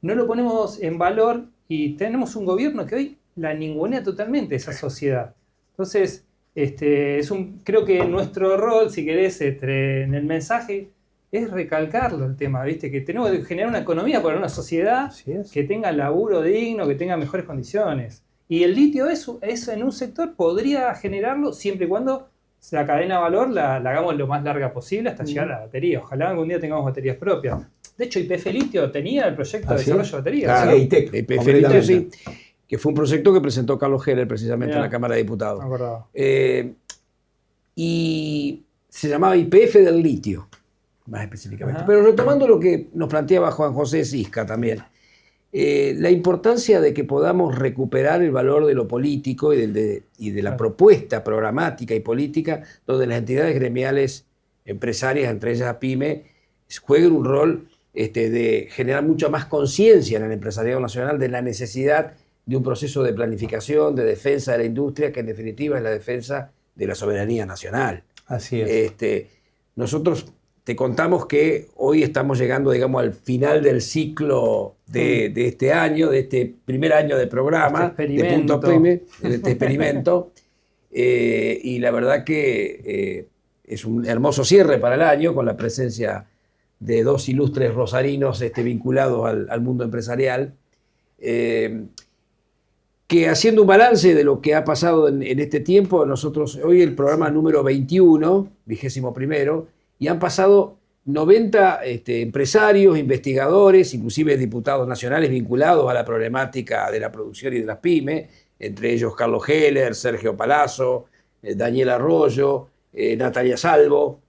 no lo ponemos en valor y tenemos un gobierno que hoy la ningunea totalmente esa sociedad. Entonces, creo que nuestro rol, si querés, en el mensaje, es recalcarlo el tema, ¿viste? Que tenemos que generar una economía para una sociedad que tenga laburo digno, que tenga mejores condiciones. Y el litio, eso en un sector podría generarlo siempre y cuando la cadena de valor la hagamos lo más larga posible hasta llegar a la batería. Ojalá algún día tengamos baterías propias. De hecho, YPF Litio tenía el proyecto de desarrollo de baterías. Claro, YPF Litio, sí. Que fue un proyecto que presentó Carlos Heller precisamente en la Cámara de Diputados. Me acordaba. Y se llamaba YPF del litio, más específicamente. Pero retomando lo que nos planteaba Juan José Sisca también, la importancia de que podamos recuperar el valor de lo político y de la propuesta programática y política, donde las entidades gremiales empresarias, entre ellas PYME, jueguen un rol de generar mucha más conciencia en el empresariado nacional de la necesidad de un proceso de planificación, de defensa de la industria, que en definitiva es la defensa de la soberanía nacional. Así es. Nosotros te contamos que hoy estamos llegando, digamos, al final del ciclo de este año, de este primer año de programa, de Punto PYME, de este experimento, y la verdad que es un hermoso cierre para el año, con la presencia de dos ilustres rosarinos vinculados al mundo empresarial, que haciendo un balance de lo que ha pasado en este tiempo, nosotros hoy el programa número 21, 21º, y han pasado 90 empresarios, investigadores, inclusive diputados nacionales vinculados a la problemática de la producción y de las pymes, entre ellos Carlos Heller, Sergio Palazzo, Daniel Arroyo, Natalia Salvo,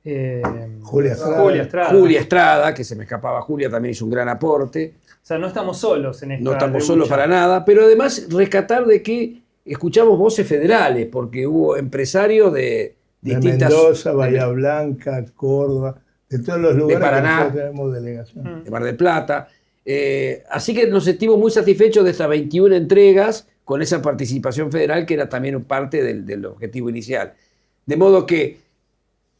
Julia Estrada, que se me escapaba Julia, también hizo un gran aporte. O sea, no estamos solos en esta No estamos lucha. solos para nada, pero además rescatar de que escuchamos voces federales, porque hubo empresarios de distintas... Mendoza, Bahía Blanca, Córdoba, de todos los lugares Paraná, que nosotros tenemos delegación. de Mar del Plata. Así que nos sentimos muy satisfechos de estas 21 entregas con esa participación federal que era también parte del objetivo inicial. De modo que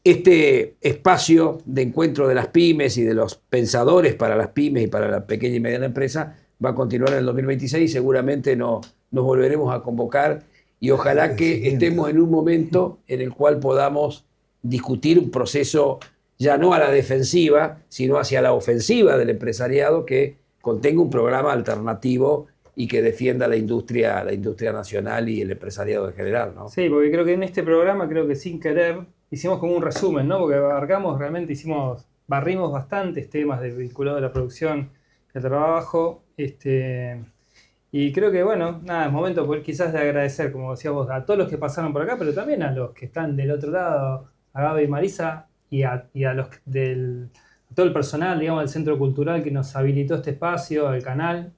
este espacio de encuentro de las pymes y de los pensadores para las pymes y para la pequeña y mediana empresa va a continuar en el 2026 y seguramente nos volveremos a convocar y ojalá que estemos en un momento en el cual podamos discutir un proceso ya no a la defensiva, sino hacia la ofensiva del empresariado que contenga un programa alternativo y que defienda la industria nacional y el empresariado en general, ¿no? Sí, porque creo que en este programa, creo que sin querer, hicimos como un resumen, ¿no? Porque abarcamos, realmente barrimos bastantes temas vinculados a la producción y al trabajo. Y creo que, bueno, nada, es momento quizás de agradecer, como decías vos, a todos los que pasaron por acá, pero también a los que están del otro lado, a Gaby y Marisa, y a todo el personal, digamos, del Centro Cultural que nos habilitó este espacio, al canal.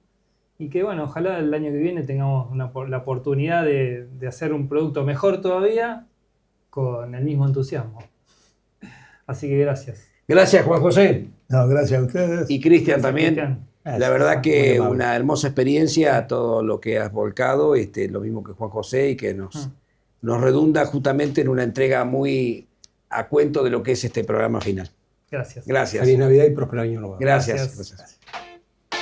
Y que, bueno, ojalá el año que viene tengamos la oportunidad de hacer un producto mejor todavía con el mismo entusiasmo. Así que gracias. Gracias, Juan José. No, gracias a ustedes. Y Cristian también. Cristian. La verdad que una hermosa experiencia, todo lo que has volcado, lo mismo que Juan José, y que nos redunda justamente en una entrega muy a cuento de lo que es este programa final. Gracias. Gracias. Feliz Navidad y próspero año nuevo. Gracias.